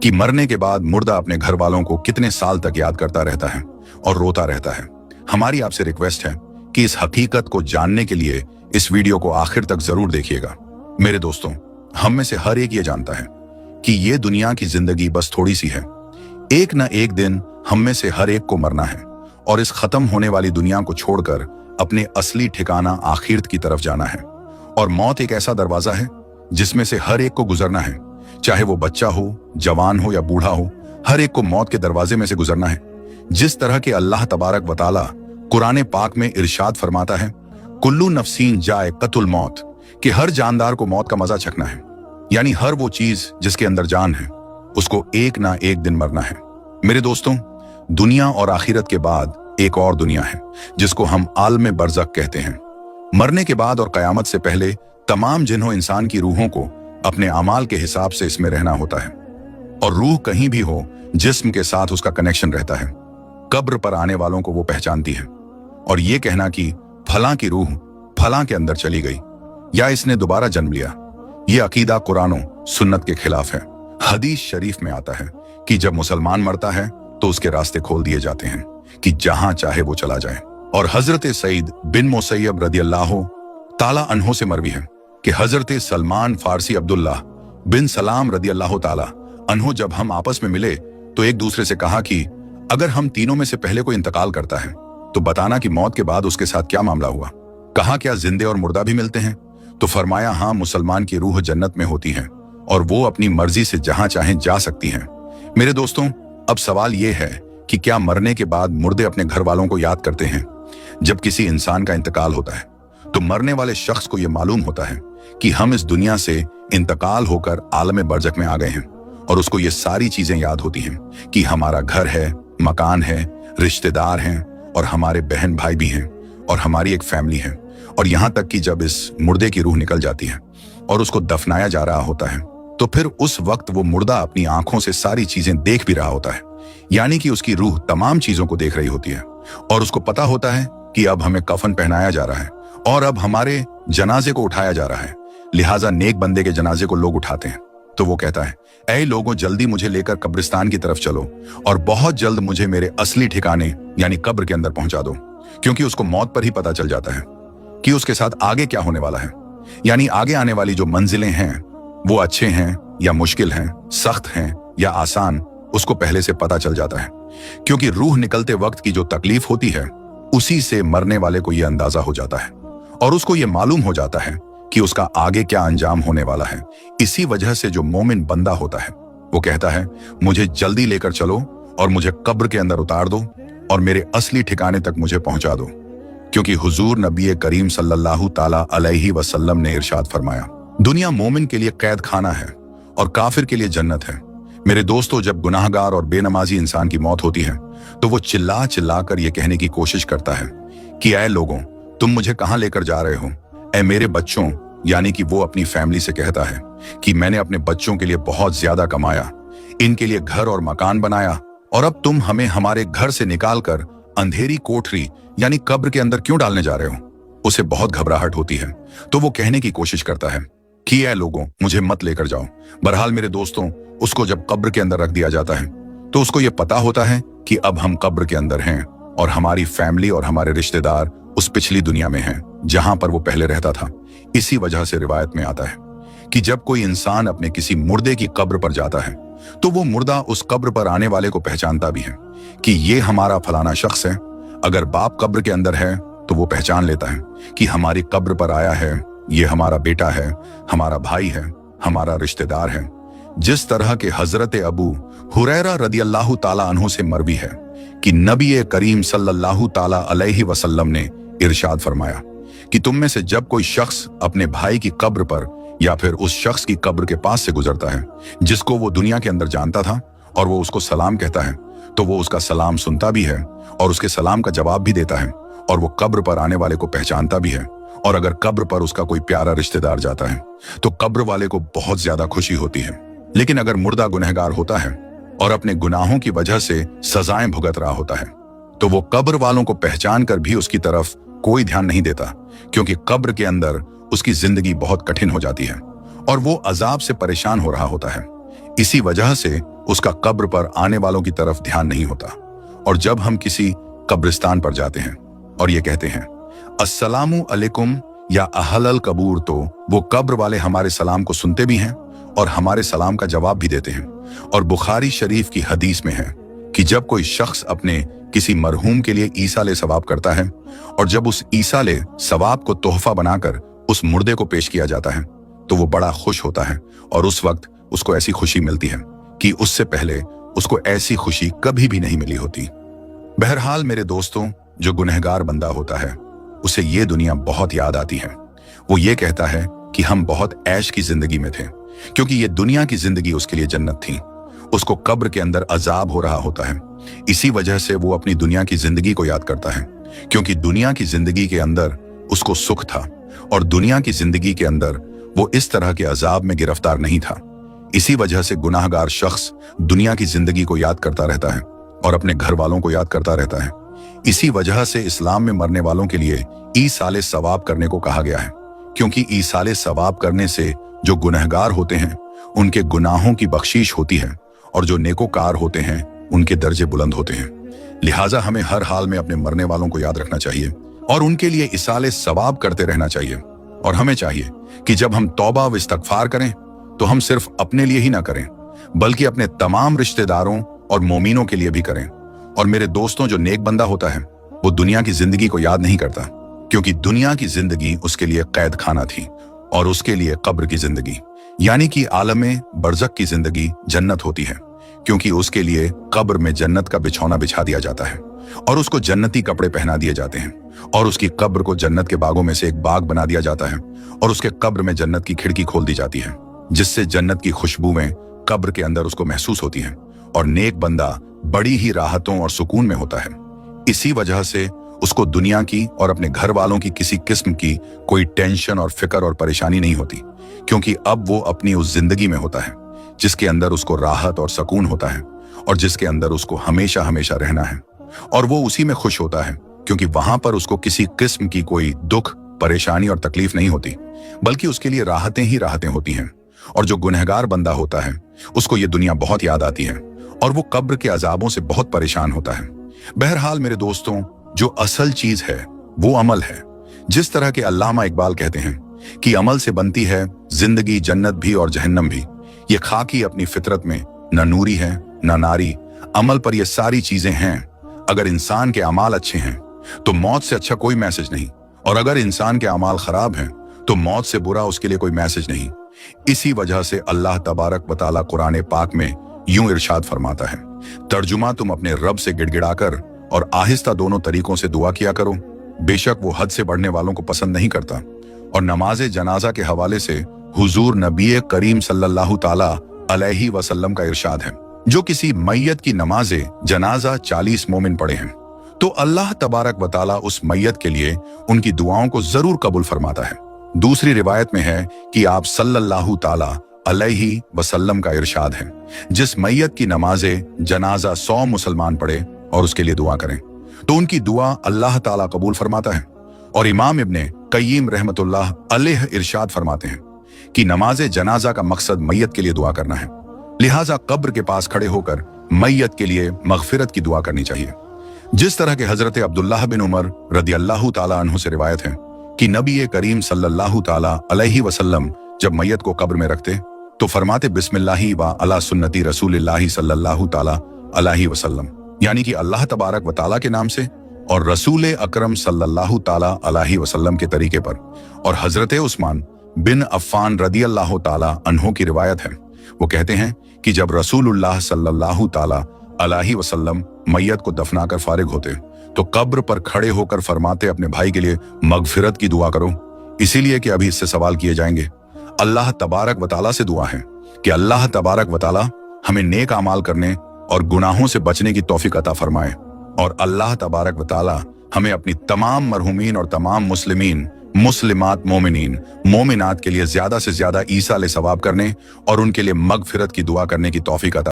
कि मरने के बाद मुर्दा अपने घर वालों को कितने साल तक याद करता रहता है और रोता रहता है। हमारी आपसे रिक्वेस्ट है कि इस हकीकत को जानने के लिए इस वीडियो को आखिर तक जरूर देखिएगा। मेरे दोस्तों, हम में से हर एक ये जानता है कि ये दुनिया की जिंदगी बस थोड़ी सी है। एक न एक दिन हम में से हर एक को मरना है और इस खत्म होने वाली दुनिया को छोड़कर अपने असली ठिकाना आखिरत की तरफ जाना है। और मौत एक ऐसा दरवाजा है जिसमें से हर एक को गुजरना है, चाहे वो बच्चा हो, जवान हो या बूढ़ा हो, हर एक को मौत के दरवाजे में से गुजरना है। जिस तरह के अल्लाह तबारक व तआला कुरान पाक में इरशाद फरमाता है, कुल्लू नफ्सीन जायक़तुल मौत, कि हर जानदार को मौत का मजा चखना है। यानी हर वो चीज जिसके अंदर जान है उसको एक ना एक दिन मरना है। मेरे दोस्तों, दुनिया और आखिरत के बाद एक और दुनिया है जिसको हम आलम बरज़ख कहते हैं। मरने के बाद और कयामत से पहले तमाम जिन्हों इंसान की रूहों को अपने अमाल के हिसाब से इसमें रहना होता है, और रूह कहीं भी हो जिस्म के साथ उसका कनेक्शन रहता है। कब्र पर आने वालों को वो पहचानती है, और ये कहना कि फलां की रूह फलां के अंदर चली गई या इसने दोबारा जन्म लिया, ये अकीदा कुरान सुन्नत के खिलाफ है। हदीस शरीफ में आता है कि जब मुसलमान मरता है तो उसके रास्ते खोल दिए जाते हैं कि जहां चाहे वो चला जाए। और हजरत सईद बिन मुसैयब रदियल्लाहु ताला अन्हो से मरवी है कि हजरत सलमान फारसी अब्दुल्लाह बिन सलाम रदियल्लाहु ताला अन्हो जब हम आपस में मिले तो एक दूसरे से कहा कि अगर हम तीनों में से पहले कोई इंतकाल करता है तो बताना कि मौत के बाद उसके साथ क्या मामला हुआ। कहा, क्या जिंदे और मुर्दा भी मिलते हैं? तो फरमाया, हाँ, मुसलमान की रूह जन्नत में होती है और वो अपनी मर्जी से जहां चाहे जा सकती हैं। मेरे दोस्तों, अब सवाल ये है कि क्या मरने के बाद मुर्दे अपने घर वालों को याद करते हैं? जब किसी इंसान का इंतकाल होता है तो मरने वाले शख्स को यह मालूम होता है कि हम इस दुनिया से इंतकाल होकर आलम बरज़ख में आ गए हैं, और उसको ये सारी चीजें याद होती हैं कि हमारा घर है, मकान है, रिश्तेदार हैं, और हमारे बहन भाई भी हैं, और हमारी एक फैमिली है। और यहां तक कि जब इस मुर्दे की रूह निकल जाती है और उसको दफनाया जा रहा होता है तो फिर उस वक्त वो मुर्दा अपनी आंखों से सारी चीजें देख भी रहा होता है। यानी कि उसकी रूह तमाम चीजों को देख रही होती है, और उसको पता होता है कि अब हमें कफन पहनाया जा रहा है और अब हमारे जनाजे को उठाया जा रहा है। लिहाजा नेक बंदे के जनाजे को लोग उठाते हैं तो वो कहता है, ऐ लोगों, जल्दी मुझे लेकर कब्रिस्तान की तरफ चलो और बहुत जल्द मुझे मेरे असली ठिकाने यानी कब्र के अंदर पहुंचा दो। क्योंकि उसको मौत पर ही पता चल जाता है कि उसके साथ आगे क्या होने वाला है। यानी आगे आने वाली जो मंजिलें हैं वो अच्छे हैं या मुश्किल हैं, सख्त हैं या आसान, उसको पहले से पता चल जाता है। क्योंकि रूह निकलते वक्त की जो तकलीफ होती है उसी से मरने वाले को यह अंदाजा हो जाता है, और उसको यह मालूम हो जाता है कि उसका आगे क्या अंजाम होने वाला है। इसी वजह से जो मोमिन बंदा होता है वो कहता है, मुझे जल्दी लेकर चलो और मुझे कब्र के अंदर उतार दो और मेरे असली ठिकाने तक मुझे पहुंचा दो। क्योंकि हुजूर नबी करीम सल्लल्लाहु ताला अलैहि वसल्लम ने इरशाद फरमाया, दुनिया मोमिन के लिए कैद खाना है और काफिर के लिए जन्नत है। मेरे दोस्तों, जब गुनाहगार और बेनमाजी इंसान की मौत होती है तो वो चिल्ला चिल्ला कर ये कहने की कोशिश करता है कि ऐ लोगों, तुम मुझे कहां लेकर जा रहे हो? ऐ मेरे बच्चों, यानी कि वो अपनी फैमिली से कहता है कि मैंने अपने बच्चों के लिए बहुत ज्यादा कमाया, इनके लिए घर और मकान बनाया, और अब तुम हमें हमारे घर से निकालकर अंधेरी कोठरी यानी कब्र के अंदर क्यों डालने जा रहे हो? उसे बहुत घबराहट होती है तो वो कहने की कोशिश करता है कि ऐ लोगों, मुझे मत लेकर जाओ। बहरहाल मेरे दोस्तों, उसको जब कब्र के अंदर रख दिया जाता है तो उसको ये पता होता है कि अब हम कब्र के अंदर हैं और हमारी फैमिली और हमारे रिश्तेदार उस पिछली दुनिया में हैं जहां पर वो पहले रहता था। इसी वजह से रिवायत में आता है कि जब कोई इंसान अपने किसी मुर्दे की कब्र पर जाता है तो वो मुर्दा उस कब्र पर आने वाले को पहचानता भी है कि ये हमारा फलाना शख्स है। अगर बाप कब्र के अंदर है तो वो पहचान लेता है कि हमारी कब्र पर आया है, ये हमारा बेटा है, हमारा भाई है, हमारा रिश्तेदार है। जिस तरह के हजरत अबू हुरैरा रदियल्लाहु ताला अन्हु से मरवी है कि नबी करीम सल्लल्लाहु ताला अलैहि वसल्लम ने इरशाद फरमाया कि तुम में से जब कोई शख्स अपने भाई की कब्र पर या फिर उस शख्स की कब्र के पास से गुजरता है जिसको वो दुनिया के अंदर जानता था, और वो उसको सलाम कहता है, तो वो उसका सलाम सुनता भी है और उसके सलाम का जवाब भी देता है, और वो कब्र पर आने वाले को पहचानता भी है। और अगर कब्र पर उसका कोई प्यारा रिश्तेदार जाता है तो कब्र वाले को बहुत ज्यादा खुशी होती है। लेकिन अगर मुर्दा गुनहगार होता है और अपने गुनाहों की वजह से सजाएं भुगत रहा होता है तो वो कब्र वालों को पहचान कर भी उसकी तरफ कोई ध्यान नहीं देता, क्योंकि कब्र के अंदर उसकी जिंदगी बहुत कठिन हो जाती है और वो अजाब से परेशान हो रहा होता है। इसी वजह से उसका कब्र पर आने वालों की तरफ ध्यान नहीं होता। और जब हम किसी कब्रिस्तान पर जाते हैं और ये कहते हैं अस्सलामु अलैकुम या अहलल कबूर, तो वो कब्र वाले हमारे सलाम को सुनते भी हैं और हमारे सलाम का जवाब भी देते हैं। और बुखारी शरीफ की हदीस में है कि जब कोई शख्स अपने किसी मरहूम के लिए ईसाले सवाब करता है और जब उस ईसाले सवाब को तोहफा बनाकर उस मुर्दे को पेश किया जाता है तो वो बड़ा खुश होता है और उस वक्त उसको ऐसी खुशी मिलती है कि उससे पहले उसको ऐसी खुशी कभी भी नहीं मिली होती। बहरहाल मेरे दोस्तों, जो गुनहगार बंदा होता है उसे ये दुनिया बहुत याद आती है। वो ये कहता है कि हम बहुत ऐश की जिंदगी में थे, क्योंकि ये दुनिया की जिंदगी उसके लिए जन्नत थी। उसको कब्र के अंदर अजाब हो रहा होता है, इसी वजह से वो अपनी दुनिया की जिंदगी को याद करता है, क्योंकि दुनिया की जिंदगी के अंदर उसको सुख था और दुनिया की जिंदगी के अंदर वो इस तरह के अजाब में गिरफ्तार नहीं था। इसी वजह से गुनाहगार शख्स दुनिया की जिंदगी को याद करता रहता है और अपने घर वालों को याद करता रहता है। इसी वजह से इस्लाम में मरने वालों के लिए ईसाले सवाब करने को कहा गया है, क्योंकि ईसाले सवाब करने से जो गुनहगार होते हैं उनके गुनाहों की बख्शीश होती है और जो नेकोकार होते हैं उनके दर्जे बुलंद होते हैं। लिहाजा हमें हर हाल में अपने मरने वालों को याद रखना चाहिए और उनके लिए इसाले सवाब करते रहना चाहिए। और हमें चाहिए कि जब हम तौबा व इस्तगफार करें तो हम सिर्फ अपने लिए ही ना करें, बल्कि अपने तमाम रिश्तेदारों और मोमिनों के लिए भी करें। और मेरे दोस्तों, जो नेक बंदा होता है वो दुनिया की जिंदगी को याद नहीं करता, क्योंकि दुनिया की जिंदगी उसके लिए कैद खाना थी और उसके लिए कब्र की जिंदगी यानी कि आलमे बरज़ख की जिंदगी जन्नत होती है, क्योंकि उसके लिए कब्र में जन्नत का बिछौना बिछा दिया जाता है और उसको जन्नती कपड़े पहना दिए जाते हैं और उसकी कब्र को जन्नत के बागों में से एक बाग बना दिया जाता है और उसके कब्र में जन्नत की खिड़की खोल दी जाती है, जिससे जन्नत की खुशबुएं कब्र के अंदर उसको महसूस होती हैं और नेक बंदा बड़ी ही राहतों और सुकून में होता है। इसी वजह से उसको दुनिया की और अपने घर वालों की किसी किस्म की कोई टेंशन और फिक्र और परेशानी नहीं होती, क्योंकि अब वो अपनी उस जिंदगी में होता है जिसके अंदर उसको राहत और सुकून होता है और जिसके अंदर उसको हमेशा हमेशा रहना है। और वो उसी में खुश होता है, क्योंकि वहां पर उसको किसी किस्म की कोई दुख, परेशानी और तकलीफ नहीं होती, बल्कि उसके लिए राहतें ही राहतें होती हैं। और जो गुनहगार बंदा होता है उसको ये दुनिया बहुत याद आती है और वो कब्र के अजाबों से बहुत परेशान होता है। बहरहाल मेरे दोस्तों, जो असल चीज है वो अमल है। जिस तरह के अल्लामा इकबाल कहते हैं कि अमल से बनती है जिंदगी, जन्नत भी और जहन्नम भी। ये खाकी अपनी फितरत में न नूरी है न नारी, अमल पर ये सारी चीजें हैं। अगर इंसान के अमाल अच्छे हैं तो मौत से अच्छा कोई मैसेज नहीं, और अगर इंसान के अमाल खराब हैं तो मौत से बुरा उसके लिए कोई मैसेज नहीं। इसी वजह से अल्लाह तबारक व तआला कुरान पाक में यूं इरशाद फरमाता है, तर्जुमा तुम अपने रब से गिड़गिड़ाकर और आहिस्ता दोनों तरीकों से दुआ किया करो, बेशक वो हद से बढ़ने वालों को पसंद नहीं करता। और नमाज जनाजा के हवाले से हुजूर नबी करीम सल्लल्लाहु ताला अलैहि वसल्लम का इरशाद है, जो किसी मैयत की नमाज जनाजा 40 मोमिन पढ़े हैं तो अल्लाह तबारक व तआला उस मैयत के लिए उनकी दुआओं को जरूर कबूल फरमाता है। दूसरी रिवायत में है कि आप सल्लल्लाहु ताला अलैहि वसल्लम का इरशाद है, जिस मैयत की नमाजे जनाजा 100 मुसलमान पढ़े और उसके लिए दुआ करें तो उनकी दुआ अल्लाह ताला कबूल फरमाता है। और इमाम इब्ने कय्यिम रहमतुल्लाह अलैह इरशाद फरमाते हैं कि नमाजे जनाजा का मकसद मैयत के लिए दुआ करना है, लिहाजा कब्र के पास खड़े होकर मैयत के लिए मगफिरत की दुआ करनी चाहिए। जिस तरह के हजरत अब्दुल्लाह बिन उमर रदियल्लाहु ताला अन्हु से रिवायत है कि नबी करीम सल्लल्लाहु ताला अलैहि वसल्लम जब मैयत को कब्र में रखते तो फरमाते बिस्मिल्लाहि व अला सुन्नती रसूलिल्लाहि सल्लल्लाहु ताला अलैहि वसल्लम, यानी कि अल्लाह तबारक व ताला के नाम से और रसूल अकरम सल्लल्लाहु ताला अलैहि वसल्लम के तरीके पर। और हजरत उस्मान बिन अफ़्फ़ान रदियल्लाहु ताला अन्हु की रिवायत है, वो कहते हैं कि जब रसूलुल्लाह सल्लल्लाहु ताला अलैहि वसल्लम मैयत को दफनाकर फारिग होते तो कब्र पर खड़े होकर फरमाते अपने भाई के लिए मगफिरत की दुआ करो, इसीलिए कि अभी इससे सवाल किए जाएंगे। अल्लाह तबारक व तआला से दुआ है कि अल्लाह तबारक व तआला हमें नेक अमाल करने और गुनाहों से बचने की तौफीक अता फरमाए, और अल्लाह तबारक व तआला हमें अपनी तमाम मरहुमीन और तमाम मुस्लिमीन, मुस्लिमात, मोमिनीन, मोमिनात के लिए ज्यादा से ज्यादा ईसाले सवाब करने और उनके लिए मगफिरत की दुआ करने की तौफीक अता